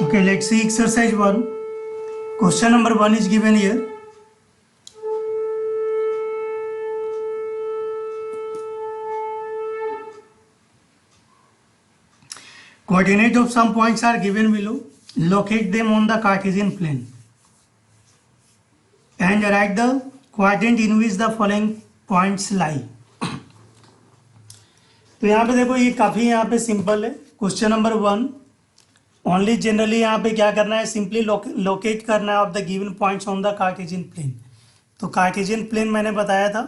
Okay, let's see exercise 1. Question number 1 is given here. Coordinate of some points are given below. Locate them on the Cartesian plane and write the quadrant in which the following points lie. तो यहाँ पे देखो ये काफ़ी यहाँ पे simple है. Question number 1 only generally यहाँ पे क्या करना है, सिंपली लोकेट करना है of the given points on the Cartesian plane. तो कार्टेशियन प्लेन मैंने बताया था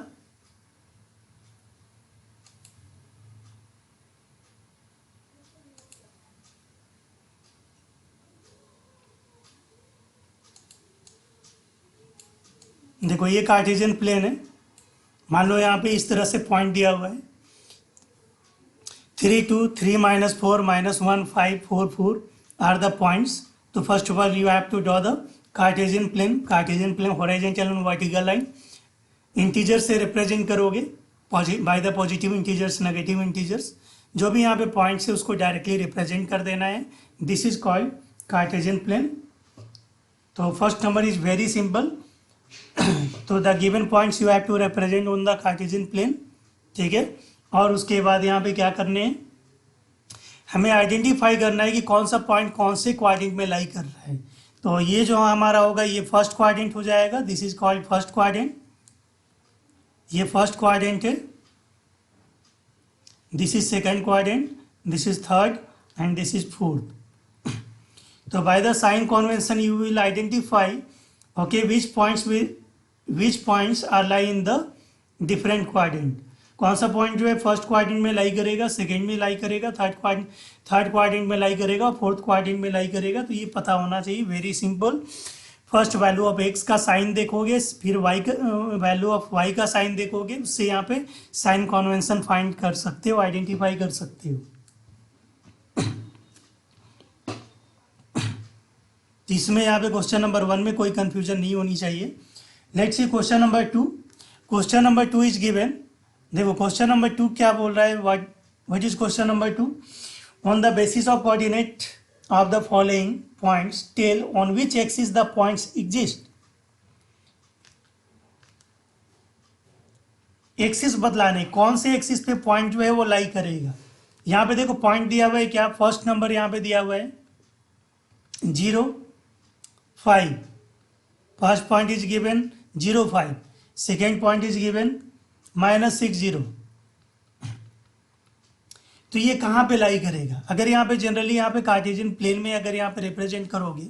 देखो ये कार्टेशियन प्लेन है. मान लो यहाँ पे इस तरह से पॉइंट दिया हुआ है 3 2 3 -4 -1 5 4 4 आर द पॉइंट्स. तो first of all you have to draw the Cartesian plane. Cartesian plane horizontal and vertical line. Integer से रिप्रेजेंट करोगे by the positive integers negative integers. जो भी यहाँ पे पॉइंट्स है उसको डायरेक्टली रिप्रेजेंट कर देना है. This is called Cartesian plane. तो first number is very simple. तो the given points you have to represent on the Cartesian plane. ठीक है. और उसके बाद यहाँ पे क्या करने हैं, हमें आइडेंटिफाई करना है कि कौन सा पॉइंट कौन से क्वाड्रेंट में लाई कर रहा है. तो ये जो हमारा होगा ये फर्स्ट क्वाड्रेंट हो जाएगा. This is called first quadrant. ये फर्स्ट क्वाड्रेंट है. This is second quadrant. This is third and this is fourth. तो by the sign convention you will identify okay which points are lie in the different quadrant. कौन सा point जो है first quadrant में लाई करेगा, second में लाई करेगा, third quadrant में लाई करेगा, फोर्थ क्वाड्रेंट में लाई करेगा. तो ये पता होना चाहिए. Very simple. First value of x का साइन देखोगे, फिर वाई का वैल्यू ऑफ वाई का साइन देखोगे, उससे यहाँ पे साइन कन्वेंशन फाइंड कर सकते हो, आइडेंटिफाई कर सकते हो. इसमें यहाँ पे क्वेश्चन नंबर 1 में कोई कंफ्यूजन नहीं होनी चाहिए. Let's see question number 2. Question number 2 is given. देखो क्वेश्चन नंबर 2 क्या बोल रहा है. What is question number 2. On the basis of coordinate of the following points tell on which axis the points exist. Axis बदलाने कौन से axis पे point जो है वो लाई करेगा. यहाँ पे देखो पॉइंट दिया हुआ है क्या, फर्स्ट नंबर यहाँ पे दिया हुआ है 0 5. First point is given 0 5. Second point is given -6 0. तो ये कहाँ पे लाई करेगा. अगर यहाँ पे जनरली यहाँ पे कार्टेशियन प्लेन में अगर यहाँ पे रिप्रेजेंट करोगे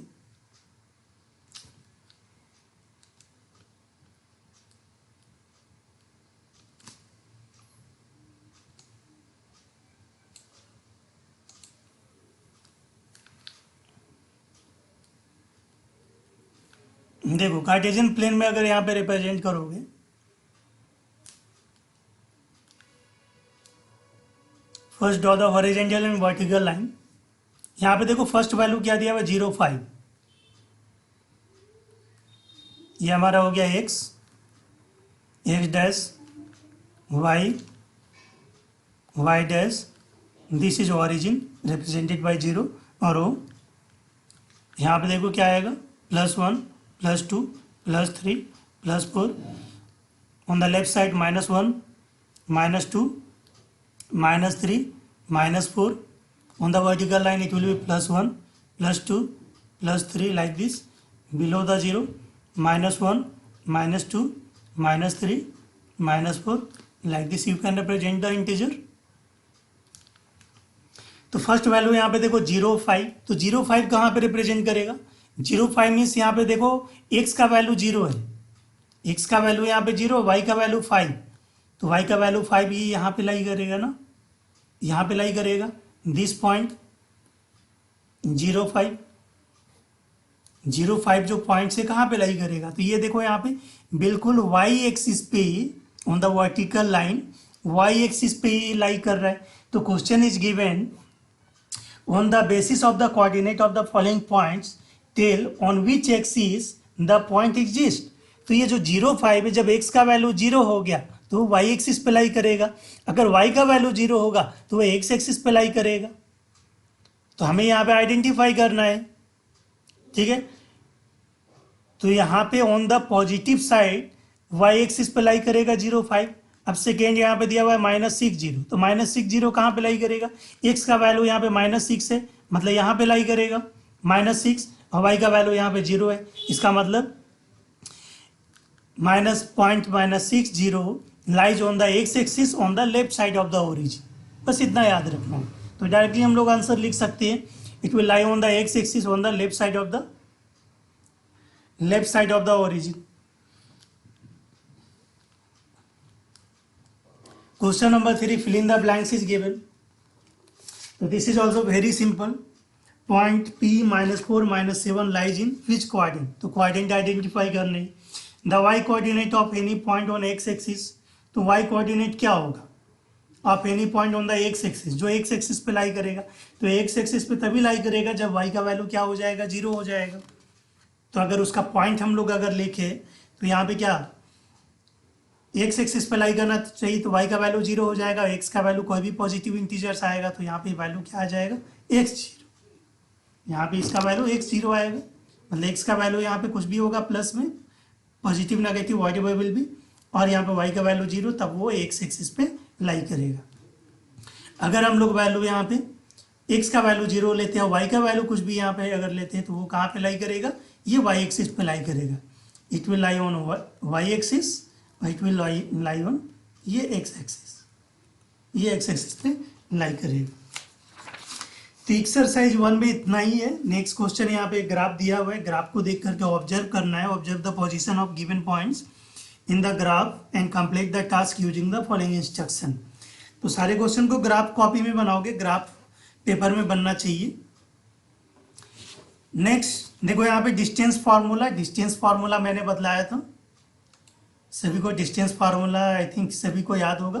देखो कार्टेशियन प्लेन में अगर यहाँ पे रिप्रेजेंट करोगे first draw the horizontal and vertical line. यहाँ पे देखो फर्स्ट वैल्यू क्या दिया हुआ है 0 5. ये हमारा हो गया x dash y dash. This is origin represented by 0 और o. यहाँ पे देखो क्या आएगा +1 +2 +3 +4. On the left side -1 -2 -3 -4. on the vertical line it will be +1 +2 +3 like this. Below the 0 -1 -2 -3 -4 like this. You can represent the integer. तो first value यहाँ पे देखो 0 5. तो 0 5 कहाँ पे रिप्रेजेंट करेगा. 0 5 मीन्स यहाँ पे देखो x का वैल्यू 0 है. x का वैल्यू यहाँ पे 0, y का वैल्यू 5. तो y का वैल्यू 5 ये यहाँ पे लाई करेगा ना, यहाँ पे लाई करेगा. दिस पॉइंट 0 5 जो पॉइंट से कहाँ पे लाई करेगा. तो ये देखो यहाँ पे बिल्कुल y एक्सिस पे on the vertical line y axis पे लाई कर रहा है. तो question is given on the basis of the coordinate of the following points tell on which axis the point exist. तो ये जो 0 5 है, जब x का वैल्यू 0 हो गया तो y एक्सिस पे लाई करेगा. अगर y का वैल्यू 0 होगा तो वह x एक्सिस पे लाई करेगा. तो हमें यहाँ पे आइडेंटिफाई करना है ठीक है, तो यहाँ पे on the positive side Y axis पे लाई करेगा 0.5। अब सेकेंड यहाँ पे दिया हुआ है -6 0, तो -6 0 कहाँ पे लाई करेगा, एक्स का वैल्यू यहाँ पे -6 है, मतलब यहाँ पे लाई करेगा -6, और वाई का वैल्यू यहाँ पे 0 है, इसका मतलब -0.-6 0 lies on the x axis on the left side of the origin. बस इतना याद रखना है, तो डायरेक्टली हम लोग आंसर लिख सकते हैं, it will lie on the x axis on the left side of the origin. Question number 3, fill in the blanks is given. So this is also very simple. Point P -4 -7 lies in which quadrant? तो quadrant identify करने। The y coordinate of any point on x axis, तो y coordinate क्या होगा of any point on the x axis, जो x axis पे lie करेगा, तो x axis पे तभी लाई करेगा जब y का वैल्यू क्या हो जाएगा, 0 हो जाएगा। तो अगर उसका पॉइंट हम लोग अगर लिखे तो यहाँ पे क्या एक्स एक्सिस पे लाई करना चाहिए, तो y का वैल्यू 0 हो जाएगा, x का वैल्यू कोई भी पॉजिटिव इंटीजर्स आएगा तो यहाँ पे वैल्यू क्या आ जाएगा, x0। यहाँ पे इसका वैल्यू x0 आएगा, मतलब x का वैल्यू यहाँ पे कुछ भी होगा प्लस में, positive negative whatever will be, और यहाँ पे y का वैल्यू 0, तब वो एक्स एक्सिस पे लाई करेगा। अगर हम लोग वैल्यू यहाँ पे x का वैल्यू 0 लेते हैं, y का वैल्यू कुछ भी यहाँ पे अगर लेते हैं, तो वो कहाँ पे लाई करेगा, ये y एक्सिस पे लाई करेगा। It will lie on y axis, it will lie on ये x एक्सिस, ये x एक्सिस पे लाई करेगा। तो एक्सरसाइज 1 में इतना ही है। नेक्स्ट क्वेश्चन यहाँ पे ग्राफ दिया हुआ है, ग्राफ को देख करके ऑब्जर्व करना है। Observe the position of given points in the graph and complete the task using the following instruction. तो सारे क्वेश्चन को ग्राफ कॉपी में बनाओगे, ग्राफ पेपर में बनना चाहिए। नेक्स्ट देखो यहाँ पे डिस्टेंस फार्मूला मैंने बतलाया था, सभी को डिस्टेंस फार्मूला आई थिंक सभी को याद होगा,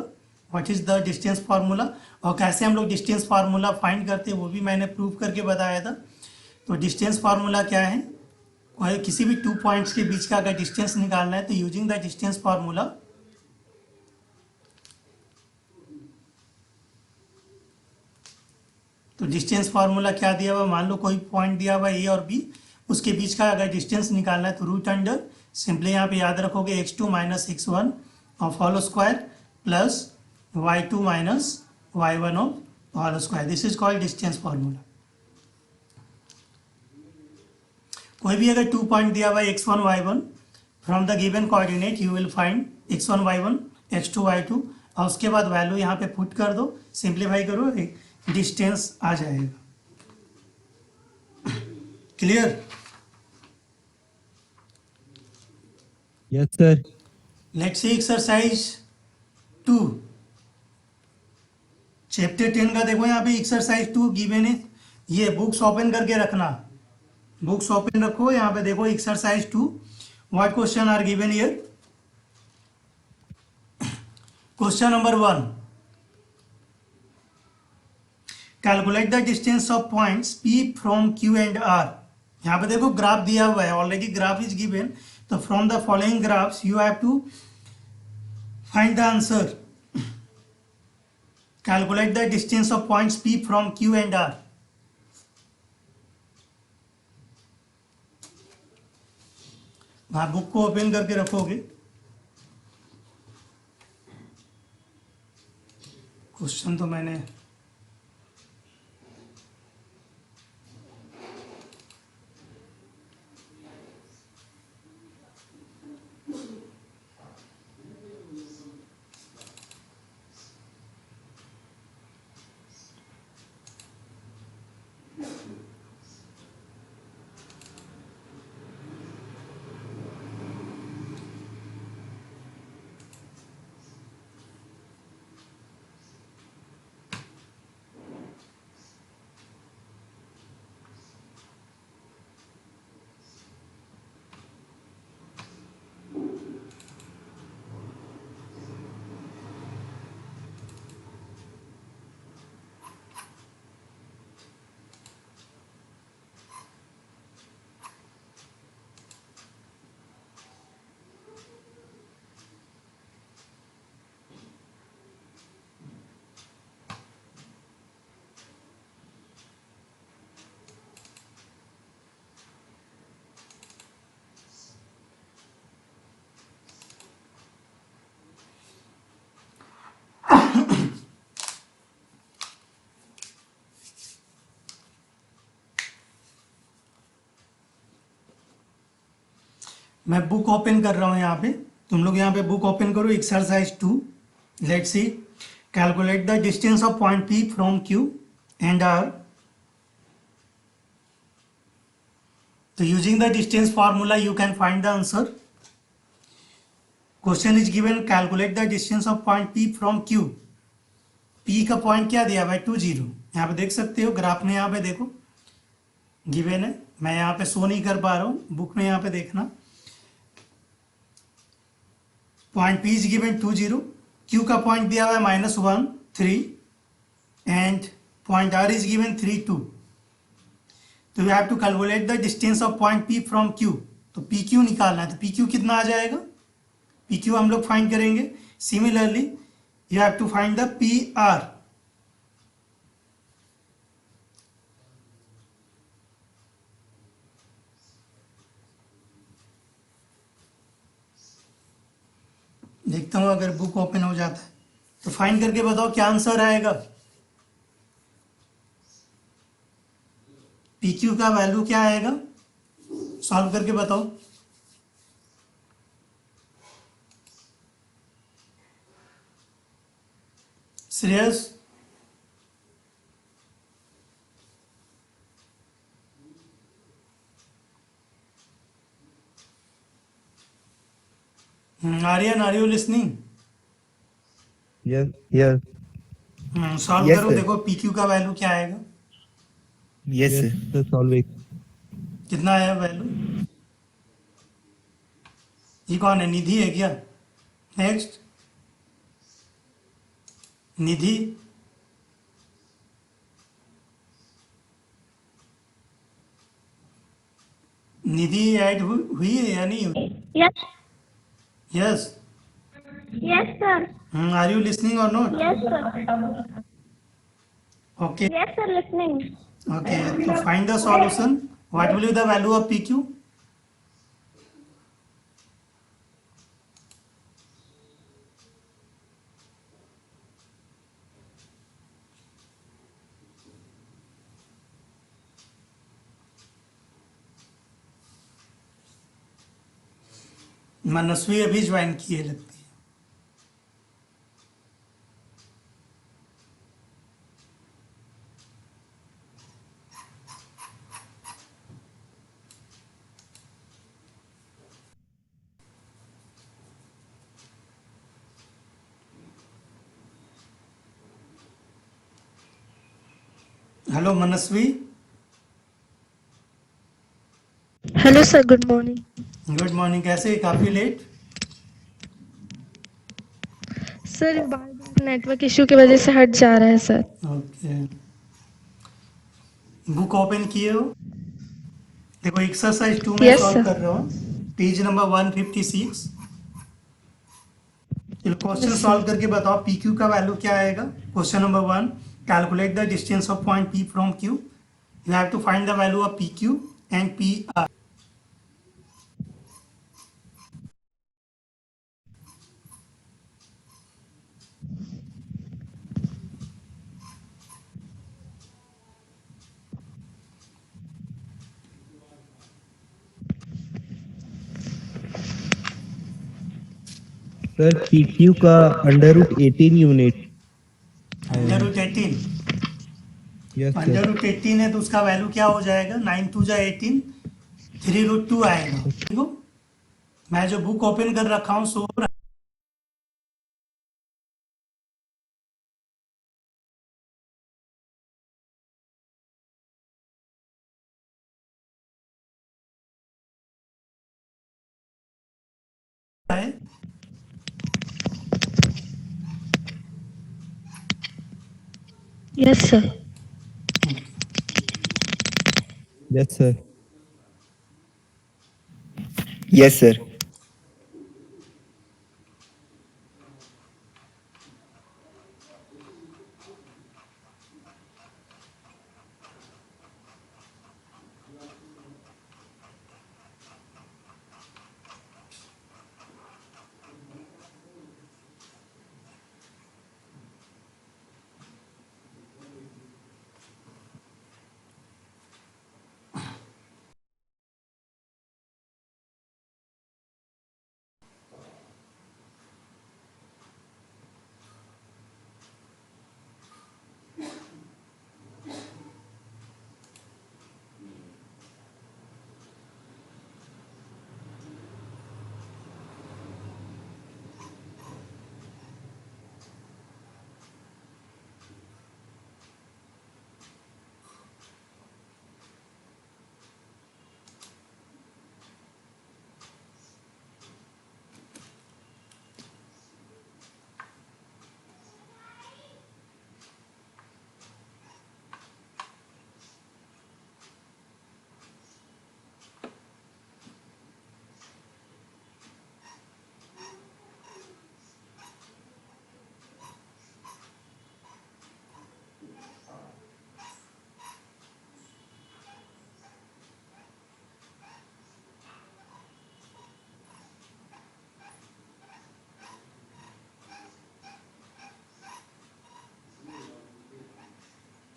what is the distance formula, और कैसे हम लोग डिस्टेंस फार्मूला फाइंड करते हैं वो भी मैंने प्रूव करके बताया था। तो डिस्टेंस फार्मूला क्या है, कोई किसी भी 2 पॉइंट्स के बीच का अगर डिस्टेंस निकालना है तो यूजिंग द डिस्टेंस फार्मूला, तो डिस्टेंस फार्मूला क्या दिया हुआ, मान लो कोई पॉइंट दिया हुआ ए और बी, उसके बीच का अगर डिस्टेंस निकालना है तो रूट अंडर सिंपली यहाँ पे याद रखोगे x2 - x1 of whole square plus y2 - y1 of whole square, this is called distance formula. कोई भी अगर 2 पॉइंट दिया हुआ है x1 y1, from the given coordinate you will find x1 y1 x2 y2, और उसके बाद वैल्यू यहाँ पे पुट कर दो, सिंप्लीफाई करो, डिस्टेंस आ जाएगा। Clear? Yes sir. Let's see exercise 2, chapter 10 का देखो यहाँ पे एक्सरसाइज 2 गिवन है। ये बुक्स ओपन करके रखना, बुक्स ओपन रखो, यहाँ पे देखो exercise 2, what question are given here. Question number 1, calculate the distance of points P from Q and R। यहाँ पे देखो ग्राफ दिया हुआ है, ऑलरेडी ग्राफ इज गिवन, तो from the following graphs you have to find the answer. Calculate the distance of points P from Q and R। Book को open करके रखोगे, क्वेश्चन तो मैंने मैं बुक ओपन कर रहा हूँ यहाँ पे, तुम लोग यहाँ पे बुक ओपन करो, exercise 2। Let's see, calculate the distance of point P from Q and R। तो using the distance formula you can find the answer. Question is given, calculate the distance of point P from Q। P का point क्या दिया हुआ है, 20। यहाँ पे देख सकते हो ग्राफ में, यहाँ पे देखो गिवन है, मैं यहाँ पे शो नहीं कर पा रहा हूँ, बुक में यहाँ पे देखना। Point P is given 20, Q का पॉइंट दिया हुआ है -1 3 and point R is given 3 2। तो you have to calculate the distance of point P from Q। तो PQ निकालना है, तो PQ कितना आ जाएगा, PQ हम लोग फाइंड करेंगे। Similarly you have to find the PR। देखता हूँ अगर बुक ओपन हो जाता है तो फाइंड करके बताओ क्या आंसर आएगा। PQ का वैल्यू क्या आएगा, सॉल्व करके बताओ। Shreyas, Aryan, are you listening? Yes. Yes. Solve Yes, करो, sir. देखो PQ का वैल्यू क्या आएगा। Yes, Yes, sir. sir. Solve it. कितना आया वैल्यू? ये कौन है, निधि है क्या? नेक्स्ट, निधि। निधि ऐड हुई है या नहीं हुई? Yes, yes. yes, sir. Are you listening or not? Yes, sir. Okay Yes, sir. Listening. Okay, तो find the solution. What will be the value of PQ? Manasvi अभी ज्वाइन की है लगती है। Hello Manasvi. Hello sir, good morning. Good morning, कैसे, काफ़ी late? Sir बार बार नेटवर्क इशू की वजह से हट जा रहा है सर। ओके, बुक ओपन किए हो? देखो एक्सरसाइज 2 में यस सॉल्व कर सर। रहा हूँ, पेज नंबर 156। चलो क्वेश्चन यस सॉल्व सर। करके बताओ PQ का वैल्यू क्या आएगा। Question number 1, calculate the distance of point P from Q। You have to find the value of PQ and PR। Sir PQ का √18 unit है। √18। Yes sir. √18 है तो उसका वैल्यू क्या हो जाएगा, 9 2 18, 3√2 आएगा। देखो मैं जो बुक ओपन कर रखा हूँ सो है। Yes sir. Yes sir. Yes, sir.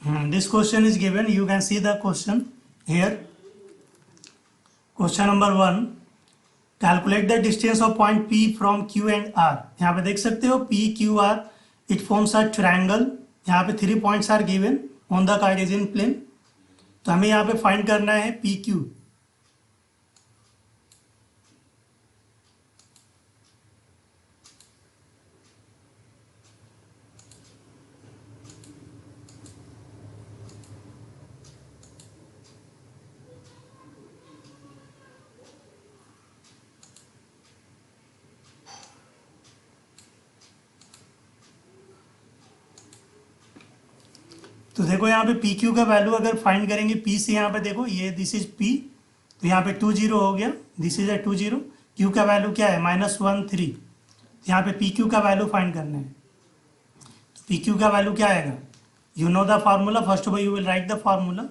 This question is given. You can see the question here. Question number 1. Calculate the distance of point P from Q and R. यहाँ पे देख सकते हो P, Q, R. It forms a triangle. यहाँ पे 3 points are given on the Cartesian plane. तो हमें यहाँ पे फाइंड करना है P, Q. तो देखो यहाँ पे पी क्यू का वैल्यू अगर फाइंड करेंगे पी से, यहाँ पे देखो ये दिस इज पी, तो यहाँ पे 2 0 हो गया, दिस इज a 2 0. क्यू का वैल्यू क्या है -1 3. यहाँ पे पी क्यू का वैल्यू फाइंड करना है. तो पी क्यू का वैल्यू क्या आएगा? You know the formula. First of all you will write the formula.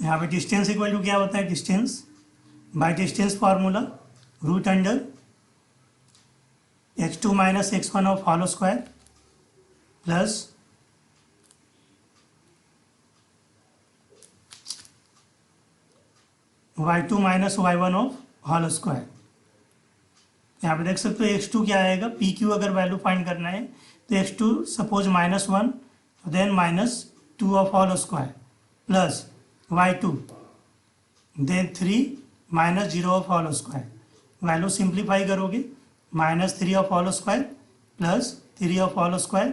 यहाँ पे डिस्टेंस इक्वल टू क्या होता है? Distance by distance formula root under x2 minus x1 of whole square plus y2 minus y1 of whole square. यहाँ पे देख सकते हो x2 क्या आएगा? पी क्यू अगर वैल्यू फाइंड करना है तो x2 suppose -1, then -2 of whole square plus y2 then 3 minus 0 of whole square. Value simplify करोगे -3 of whole square plus 3 of whole square